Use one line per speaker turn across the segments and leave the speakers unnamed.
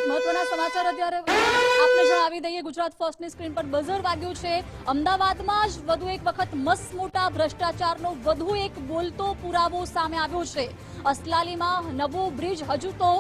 એક મહત્વના સમાચાર અત્યારે આપને જણાવી દઈએ। ગુજરાત ફર્સ્ટની સ્ક્રીન પર બઝર વાગ્યું છે। અમદાવાદમાં જ વધુ એક વખત મસમોટા ભ્રષ્ટાચારનો વધુ એક બોલતો પુરાવો સામે આવ્યો છે। અસલાલીમાં નવો બ્રિજ હજુ તો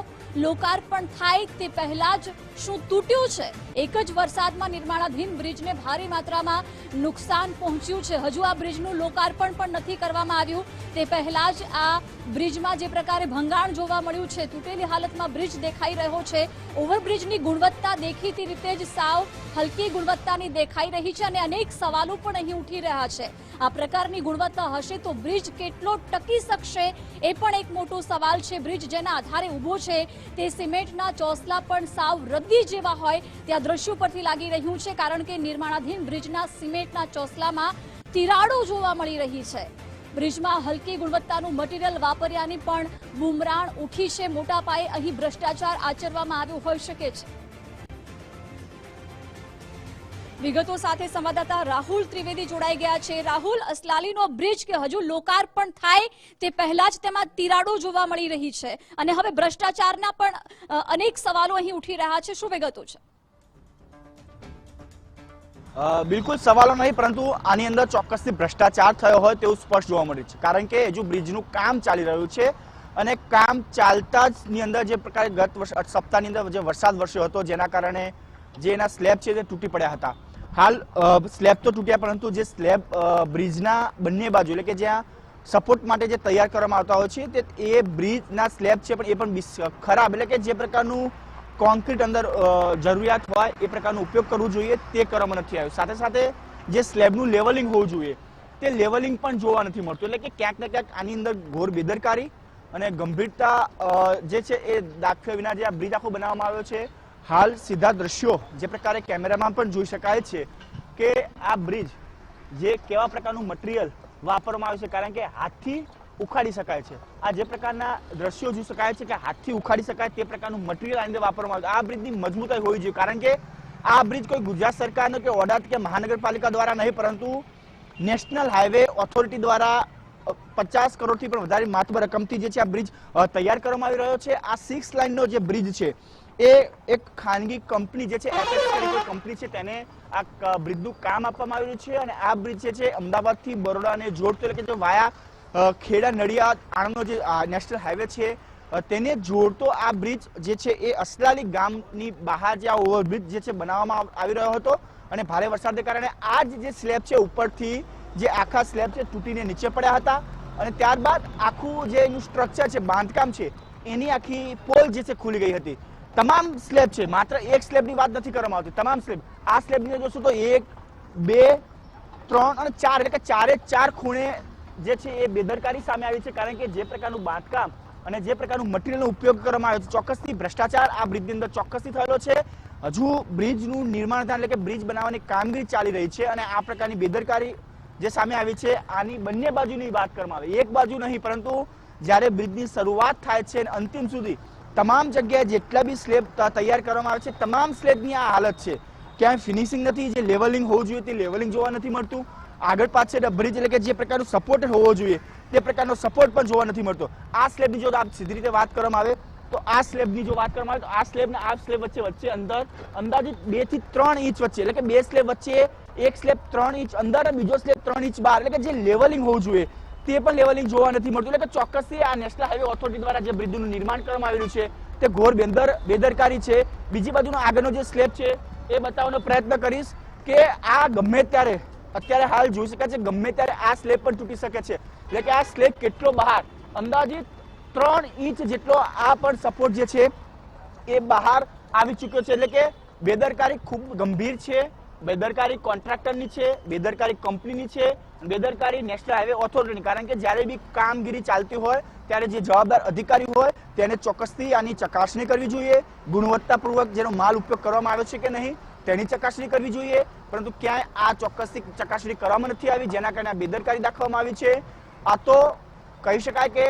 લોકાર્પણ થાય તે પહેલા જ શું તૂટ્યું છે? એક જ વરસાદમાં નિર્માણાધીન બ્રિજને ભારે માત્રામાં નુકસાન પહોંચ્યું છે। હજુ આ બ્રિજનું લોકાર્પણ પણ નથી કરવામાં આવ્યું તે પહેલા જ આ બ્રિજમાં જે પ્રકારે ભંગાણ જોવા મળ્યું છે, તૂટેલી હાલતમાં બ્રિજ દેખાઈ રહ્યો છે। ઓવરબ્રિજની ગુણવત્તા દેખીતી રીતે જ સાવ હલકી ગુણવત્તાની દેખાઈ રહી છે અને અનેક સવાલો પણ અહીં ઉઠી રહ્યા છે। આ પ્રકારની ગુણવત્તા હશે તો બ્રિજ કેટલો ટકી શકશે એ પણ એક મોટો સવાલ છે। બ્રિજ જેના આધારે ઊભો છે તે સિમેન્ટના ચોસલા પણ સાવ રદ્દી જેવા હોય ત્યાં દ્રશ્યો પરથી લાગી રહ્યું છે, કારણ કે નિર્માણાધીન બ્રિજના સિમેન્ટના ચોસલામાં તિરાડો જોવા મળી રહી છે। બ્રિજમાં હલકી ગુણવત્તાનું મટીરીયલ વાપર્યાની પણ બુમરાણ ઉઠી છે। મોટા પાયે અહીં ભ્રષ્ટાચાર આચરવામાં આવ્યો હોઈ શકે છે। વિગતો સાથે સંવાદદાતા રાહુલ ત્રિવેદી જોડાઈ ગયા છે। રાહુલ, અસલાલીનો બ્રિજ કે હજુ લોકાર્પણ થાય તે પહેલા જ તેમાં તિરાડો જોવા મળી રહી છે અને હવે ભ્રષ્ટાચારના પણ અનેક સવાલો અહીં ઉઠી રહ્યા છે, શું વિગતો છે?
બિલકુલ સવાલો નહીં, પરંતુ આની અંદર ચોક્કસથી ભ્રષ્ટાચાર થયો હોય તેવું સ્પષ્ટ જોવા મળ્યું છે, કારણ કે હજુ બ્રિજનું કામ ચાલી રહ્યું છે અને કામ ચાલતા જ ની અંદર જે પ્રકારે ગત સપ્તાહની અંદર જે વરસાદ વરસ્યો હતો જેના કારણે જે એના સ્લેબ છે તે તૂટી પડ્યા હતા। હાલ સ્લેબ તો તૂટ્યા, પરંતુ જે સ્લેબ બ્રિજના બંને બાજુ એટલે કે જ્યાં સપોર્ટ માટે જે તૈયાર કરવામાં આવતા હોય છે તે એ બ્રિજના સ્લેબ છે પણ એ પણ ખરાબ એટલે કે જે પ્રકારનું કોન્ક્રીટ અંદર જરૂરિયાત હોય એ પ્રકારનો ઉપયોગ કરવો જોઈએ તે કરવામાં નથી આવ્યો। સાથે સાથે જે સ્લેબનું લેવલિંગ હોવું જોઈએ તે લેવલિંગ પણ જોવા નથી મળતું, એટલે કે ક્યાંક ને ક્યાંક આની અંદર ઘોર બેદરકારી અને ગંભીરતા જે છે એ દાખવ્યા વિના જે આ બ્રિજ આખો બનાવવામાં આવ્યો છે। હાલ સીધા દ્રશ્યો જે પ્રકારે કેમેરામાં પણ જોઈ શકાય છે કે આ બ્રિજ જે કેવા પ્રકારનું મટીરિયલ વાપરવામાં આવ્યું છે, કારણ કે હાથથી ઉખાડી શકાય છે। આ જે પ્રકારના દ્રશ્યો જોઈ શકાય છે કે હાથથી ઉખાડી શકાય તે પ્રકારનું મટીરિયલ આની અંદર વાપરવામાં આવ્યું। આ બ્રિજની મજબૂતાઈ હોવી જોઈએ, કારણ કે આ બ્રિજ કોઈ ગુજરાત સરકારનો કે ઓડાદ કે મહાનગરપાલિકા દ્વારા નહીં, પરંતુ નેશનલ હાઈવે ઓથોરિટી દ્વારા 50 કરોડથી પણ વધારે માતબર રકમથી જે છે આ બ્રિજ તૈયાર કરવામાં આવી રહ્યો છે। આ 6 લાઇનનો જે બ્રિજ છે એ એક ખાનગી કંપની જે છે એપેક્સ કંપની છે તેને આ બ્રિજનું કામ આપવામાં આવ્યું છે અને આ બ્રિજ જે છે અમદાવાદથી બરોડાને જોડતો એટલે કે જો વાયા ખેડા નડિયાદ આણંદનો જે નેશનલ હાઈવે છે તેને જોડતો આ બ્રિજ જે છે એ અસલાલી ગામની બહાર જે આ ઓવરબ્રિજ જે છે બનાવવામાં આવી રહ્યો હતો અને ભારે વરસાદને કારણે આ જે સ્લેબ છે ઉપરથી જે આખા સ્લેબ છે તૂટીને નીચે પડ્યા હતા અને ત્યારબાદ આખું જે એનું સ્ટ્રક્ચર છે, બાંધકામ છે, એની આખી પોલ જે છે ખુલી ગઈ હતી। તમામ સ્લેબ છે, માત્ર એક સ્લેબની વાત નથી કરવામાં આવતી, તમામ સ્લેબ આ સ્લેબની જોશું તો 1, 2, 3 અને 4 એટલે કે ચારે ચાર ખૂણે જે છે એ બેદરકારી સામે આવી છે, કારણ કે જે પ્રકારનું બાંધકામ અને જે પ્રકારનું મટીરિયલનો ઉપયોગ કરવામાં આવ્યો છે ચોક્કસથી ભ્રષ્ટાચાર આ બ્રિજની અંદર ચોક્કસથી થયેલો છે। હજુ બ્રિજનું નિર્માણ એટલે કે બ્રિજ બનાવવાની કામગીરી ચાલી રહી છે અને આ પ્રકારની બેદરકારી જે સામે આવી છે આની બંને બાજુની વાત કરવામાં આવે, એક બાજુ નહીં, પરંતુ જ્યારે બ્રિજની શરૂઆત થાય છે અને અંતિમ સુધી તમામ જગ્યાએ જેટલા બી સ્લેબ તૈયાર કરવામાં આવે છે તમામ સ્લેબની આ હાલત છે। ક્યાંય ફિનિશિંગ નથી, જે લેવલિંગ હોવું જોઈએ તે લેવલિંગ જોવા નથી મળતું। આગળ પાછળ બ્રિજ એટલે કે જે પ્રકારનું સપોર્ટ હોવો જોઈએ તે પ્રકારનો સપોર્ટ પણ જોવા નથી મળતો। આ સ્લેબની જો સીધી રીતે વાત કરવામાં આવે તો આ સ્લેબની જો વાત કરવામાં આવે તો આ સ્લેબ ને આ સ્લેબ વચ્ચે અંદર અંદાજિત 2 થી 3 ઇંચ વચ્ચે એટલે કે બે સ્લેબ વચ્ચે એક સ્લેબ 3 ઇંચ અંદર અને બીજો સ્લેબ 3 ઇંચ બહાર એટલે કે જે લેવલિંગ હોવું જોઈએ તે પણ લેવલિંગ જોવા નથી મળતું। એટલે કે ચોક્કસથી આ નેશનલ હાઈવે ઓથોરિટી દ્વારા જે બ્રિજનું નિર્માણ કરવામાં આવેલું છે તે ઘોર બેદરકારી છે। બીજી બાજુનો આગળનો જે સ્લેબ છે એ બતાવવાનો પ્રયત્ન કરીશ કે આ ગમે ત્યારે અત્યારે હાલ જોઈ શકાય છે ગમે ત્યારે આ સ્લેબ પણ તૂટી શકે છે, એટલે કે આ સ્લેબ કેટલો બહાર અંદાજિત 3 ઇંચ જેટલો આ પણ સપોર્ટ જે છે એ બહાર આવી ચૂક્યો છે। એટલે કે બેદરકારી ખૂબ ગંભીર છે, બેદરકારી કોન્ટ્રાક્ટરની છે, બેદરકારી કંપનીની છે, બેદરકારી નેશનલ હાઈવે ઓથોરિટીની, કારણ કે જ્યારે બી કામગીરી ચાલતી હોય ત્યારે જે જવાબદાર અધિકારી હોય તેને ચોક્કસથી આની ચકાસણી કરવી જોઈએ, ગુણવત્તાપૂર્વક જેનો માલ ઉપયોગ કરવામાં આવ્યો છે કે નહીં તેની ચકાસણી કરવી જોઈએ, પરંતુ ક્યાંય આ ચોક્કસથી ચકાસણી કરવામાં નથી આવી, જેના કારણે આ બેદરકારી દાખવવામાં આવી છે। આ તો કહી શકાય કે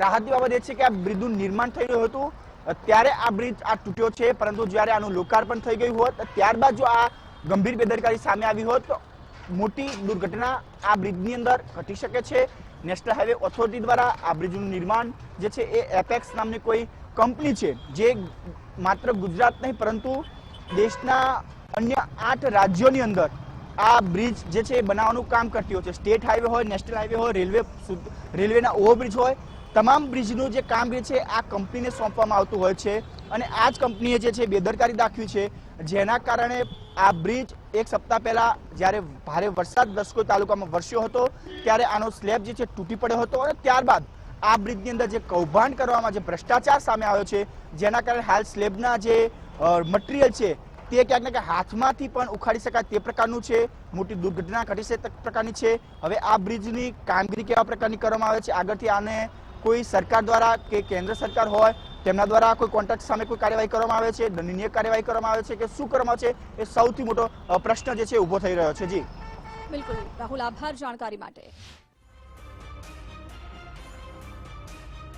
રાહતની બાબત એ છે કે આ બ્રિજનું નિર્માણ થઈ રહ્યું હતું ત્યારે આ બ્રિજ આ તૂટ્યો છે, પરંતુ જ્યારે આનું લોકાર્પણ થઈ ગયું હોત ત્યારબાદ જો આ ગંભીર બેદરકારી સામે આવી હોત તો મોટી દુર્ઘટના આ બ્રિજની અંદર ઘટી શકે છે। નેશનલ હાઈવે ઓથોરિટી દ્વારા આ બ્રિજનું નિર્માણ જે છે એ એપેક્સ નામની કોઈ કંપની છે જે માત્ર ગુજરાત નહીં પરંતુ દેશના અન્ય 8 રાજ્યોની અંદર આ બ્રિજ જે છે એ બનાવવાનું કામ કરતી હોય છે. સ્ટેટ હાઈવે હોય, નેશનલ હાઈવે હોય, રેલવેના ઓવરબ્રિજ હોય, તમામ બ્રિજનું જે કામ છે આ કંપનીને સોંપવામાં આવતું હોય છે. અને આ જ કંપનીએ જે છે બેદરકારી દાખવી છે, જેના કારણે આ બ્રિજ એક સપ્તાહ પહેલા જ્યારે ભારે વરસાદ લશ્કોર તાલુકામાં વરસ્યો હતો ત્યારે આનો સ્લેબ જે છે તૂટી પડ્યો હતો અને ત્યારબાદ આ બ્રિજની અંદર જે કૌભાંડ કરવામાં, જે ભ્રષ્ટાચાર સામે આવ્યો છે, જેના કારણે હાલ સ્લેબના જે મટીરિયલ છે તે ક્યાંક ને ક્યાંક હાથમાંથી પણ ઉખાડી શકાય તે પ્રકારનું છે. મોટી દુર્ઘટના ઘટી છે તે પ્રકારની છે. હવે આ બ્રિજની કામગીરી કેવા પ્રકારની કરવામાં આવે છે, આગળથી આને કોઈ સરકાર દ્વારા કે કેન્દ્ર સરકાર હોય તેમના દ્વારા કોઈ કોન્ટ્રાક્ટ સામે કોઈ કાર્યવાહી કરવામાં આવે છે, દંડનીય કાર્યવાહી કરવામાં આવે છે કે શું કરવામાં આવે છે, એ સૌથી મોટો પ્રશ્ન જે છે ઉભો થઈ રહ્યો છે. જી
બિલકુલ રાહુલ, આભાર જાણકારી માટે.